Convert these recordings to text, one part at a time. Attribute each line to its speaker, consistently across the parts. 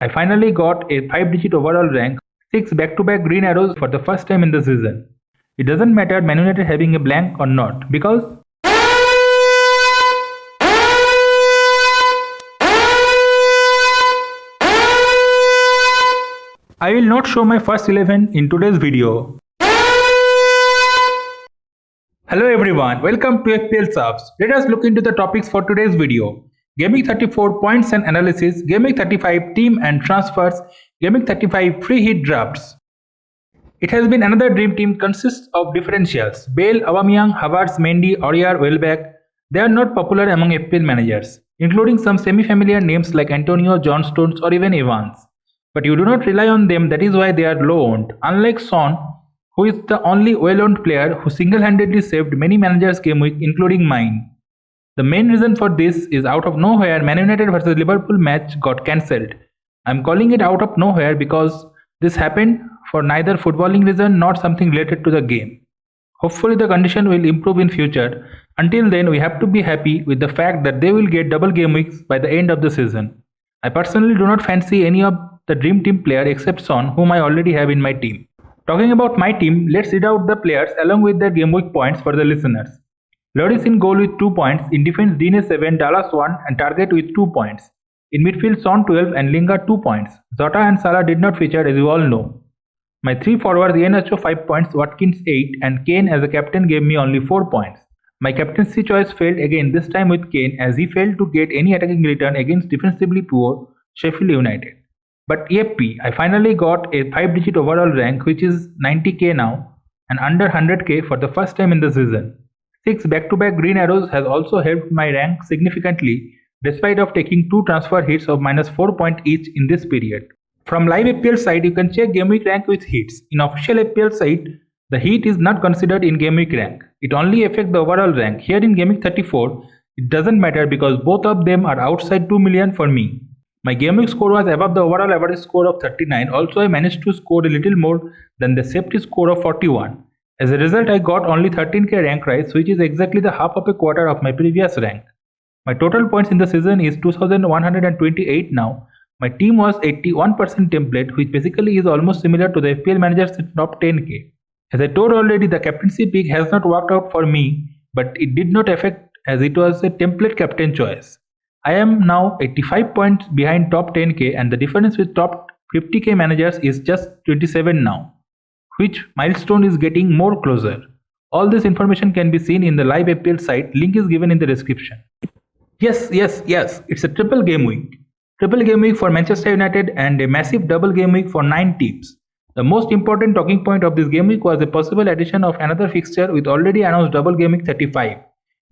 Speaker 1: I finally got a 5-digit overall rank, 6 back-to-back green arrows for the first time in the season. It doesn't matter Man United having a blank or not, because I will not show my first 11 in today's video. Hello everyone, welcome to FPL Subs. Let us look into the topics for today's video. Game Week 34 points and analysis, Game Week 35 team and transfers, Game Week 35 free hit drafts. It has been another dream team consists of differentials. Bale, Aubameyang, Havertz, Mendy, Aurier, Welbeck. They are not popular among FPL managers, including some semi-familiar names like Antonio, John Stones or even Evans. But you do not rely on them, that is why they are low-owned. Unlike Son, who is the only well-owned player who single-handedly saved many managers' game week, including mine. The main reason for this is out of nowhere Man United vs Liverpool match got cancelled. I am calling it out of nowhere because this happened for neither footballing reason nor something related to the game. Hopefully the condition will improve in future. Until then, we have to be happy with the fact that they will get double game weeks by the end of the season. I personally do not fancy any of the dream team player except Son, whom I already have in my team. Talking about my team, let's read out the players along with their game week points for the listeners. Lloris in goal with 2 points, in defense Digne 7, Dallas 1 and Target with 2 points. In midfield Son 12 and Lingard 2 points. Jota and Salah did not feature, as you all know. My 3 forwards Iheanacho 5 points, Watkins 8 and Kane as a captain gave me only 4 points. My captaincy choice failed again, this time with Kane, as he failed to get any attacking return against defensively poor Sheffield United. But yippee, I finally got a 5-digit overall rank, which is 90k now and under 100k for the first time in the season. 6 back-to-back green arrows has also helped my rank significantly despite of taking 2 transfer hits of -4 points each in this period. From live FPL site, you can check game week rank with hits. In official FPL site, the hit is not considered in game week rank. It only affects the overall rank. Here in game week 34, it doesn't matter because both of them are outside 2 million for me. My game week score was above the overall average score of 39. Also, I managed to score a little more than the safety score of 41. As a result, I got only 13k rank rise, which is exactly the half of a quarter of my previous rank. My total points in the season is 2128 now. My team was 81% template, which basically is almost similar to the FPL manager's top 10k. As I told already, the captaincy pick has not worked out for me, but it did not affect as it was a template captain choice. I am now 85 points behind top 10k and the difference with top 50k managers is just 27 now, which milestone is getting more closer. All this information can be seen in the live FPL site, link is given in the description. Yes, it's a triple game week. Triple game week for Manchester United and a massive double game week for 9 teams. The most important talking point of this game week was the possible addition of another fixture with already announced double game week 35.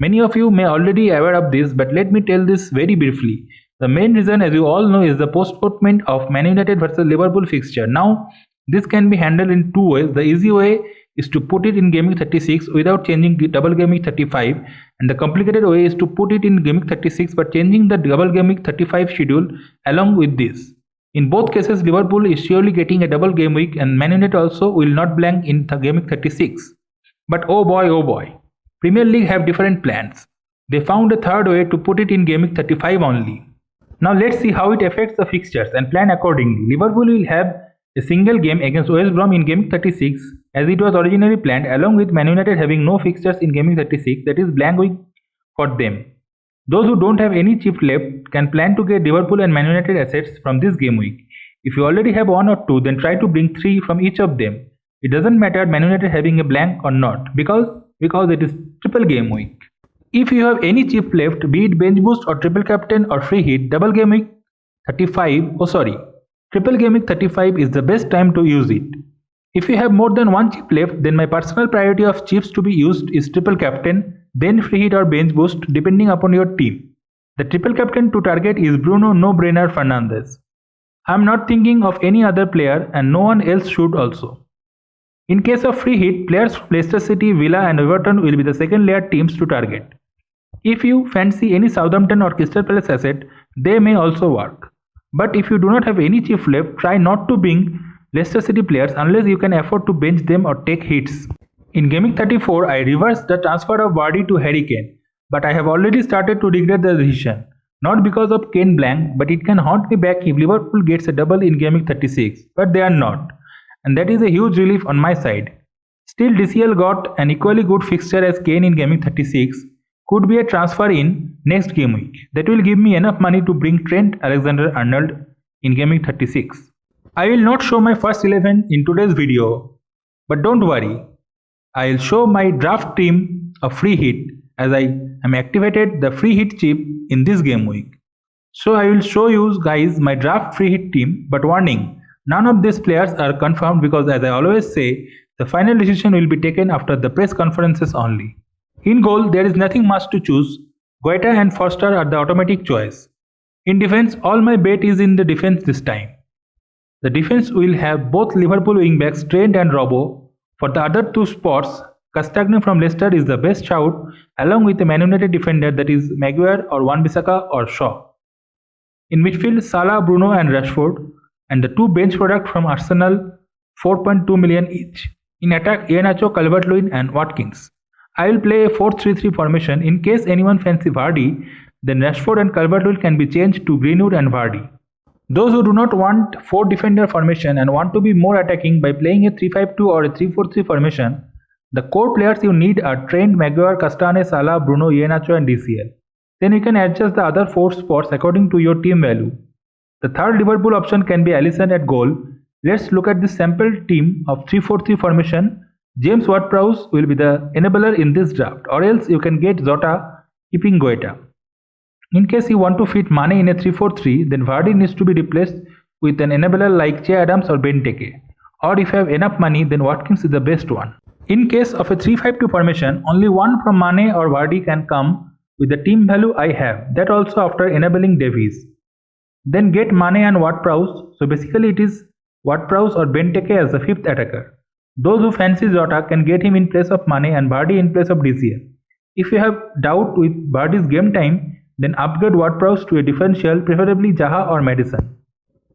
Speaker 1: Many of you may already aware of this, but let me tell this very briefly. The main reason, as you all know, is the postponement of Man United vs Liverpool fixture. Now, this can be handled in 2 ways. The easy way is to put it in game week 36 without changing double game week 35, and the complicated way is to put it in game week 36 but changing the double game week 35 schedule along with this. In both cases, Liverpool is surely getting a double game week and Man United also will not blank in the game week 36. But oh boy. Premier League have different plans. They found a third way to put it in game week 35 only. Now let's see how it affects the fixtures and plan accordingly. Liverpool will have a single game against West Brom in game week 36 as it was originally planned, along with Man United having no fixtures in game week 36, that is blank week for them. Those who don't have any chip left can plan to get Liverpool and Man United assets from this game week. If you already have 1 or 2, then try to bring 3 from each of them. It doesn't matter Man United having a blank or not because it is triple game week. If you have any chip left, be it bench boost or triple captain or free hit, triple game week 35 is the best time to use it. If you have more than 1 chip left, then my personal priority of chips to be used is triple captain, then free hit or bench boost depending upon your team. The triple captain to target is Bruno No-Brainer Fernandes. I am not thinking of any other player and no one else should also. In case of free hit, players from Leicester City, Villa and Everton will be the second layer teams to target. If you fancy any Southampton or Crystal Palace asset, they may also work. But if you do not have any chief left, try not to bring Leicester City players unless you can afford to bench them or take hits. In Game Week 34, I reversed the transfer of Vardy to Harry Kane, but I have already started to regret the decision. Not because of Ken Blanc, but it can haunt me back if Liverpool gets a double in Game Week 36, but they are not, and that is a huge relief on my side. Still, DCL got an equally good fixture as Kane in Game Week 36, could be a transfer in next game week. That will give me enough money to bring Trent Alexander-Arnold in Game Week 36. I will not show my first 11 in today's video, but don't worry, I will show my draft team a free hit as I am activated the free hit chip in this game week. So I will show you guys my draft free hit team, but warning, none of these players are confirmed because as I always say, the final decision will be taken after the press conferences only. In goal, there is nothing much to choose. Guaita and Foster are the automatic choice. In defense, all my bet is in the defense this time. The defense will have both Liverpool wingbacks Trent and Robbo. For the other two spots, Castagna from Leicester is the best shout along with a Man United defender that is Maguire or Wan-Bissaka or Shaw. In midfield, Salah, Bruno and Rashford, and the two bench products from Arsenal 4.2 million each. In attack, Iheanacho, Calvert-Lewin and Watkins. I will play a 4-3-3 formation. In case anyone fancy Vardy, then Rashford and Calvert-Lewin can be changed to Greenwood and Vardy. Those who do not want 4-defender formation and want to be more attacking by playing a 3-5-2 or a 3-4-3 formation, the core players you need are Trent, Maguire, Castagne, Salah, Bruno, Iheanacho and DCL. Then you can adjust the other 4 spots according to your team value. The third Liverpool option can be Alisson at goal. Let's look at the sample team of 3-4-3 formation. James Ward-Prowse will be the enabler in this draft, or else you can get Jota keeping Guaita. In case you want to fit Mane in a 3-4-3, then Vardy needs to be replaced with an enabler like Che Adams or Benteke. Or if you have enough money, then Watkins is the best one. In case of a 3-5-2 formation, only one from Mane or Vardy can come with the team value I have, that also after enabling Davies. Then get Mane and Ward-Prowse, so basically it is Ward-Prowse or Benteke as the 5th attacker. Those who fancy Jota can get him in place of Mane and Vardy in place of DCL. If you have doubt with Vardy's game time, then upgrade Ward-Prowse to a differential, preferably Zaha or Maddison.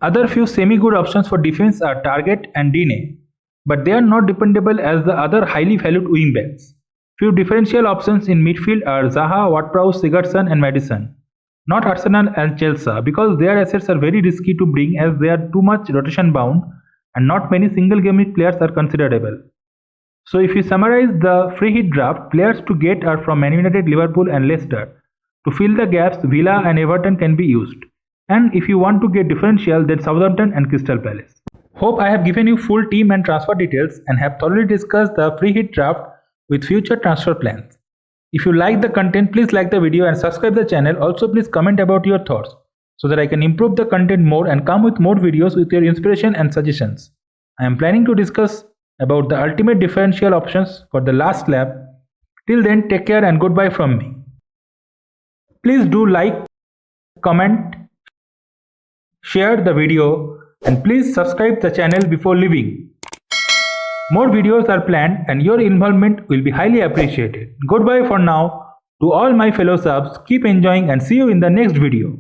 Speaker 1: Other few semi-good options for defense are Target and Digne, but they are not dependable as the other highly valued wingbacks. Few differential options in midfield are Zaha, Ward-Prowse, Sigurdsson and Maddison. Not Arsenal and Chelsea, because their assets are very risky to bring as they are too much rotation bound and not many single game players are considerable. So if you summarize the free hit draft, players to get are from Man United, Liverpool and Leicester. To fill the gaps, Villa and Everton can be used. And if you want to get differential, then Southampton and Crystal Palace. Hope I have given you full team and transfer details and have thoroughly discussed the free hit draft with future transfer plans. If you like the content, please like the video and subscribe the channel. Also please comment about your thoughts so that I can improve the content more and come with more videos with your inspiration and suggestions. I am planning to discuss about the ultimate differential options for the last lap. Till then, take care and goodbye from me. Please do like, comment, share the video and please subscribe the channel before leaving. More videos are planned and your involvement will be highly appreciated. Goodbye for now. To all my fellow subs, keep enjoying and see you in the next video.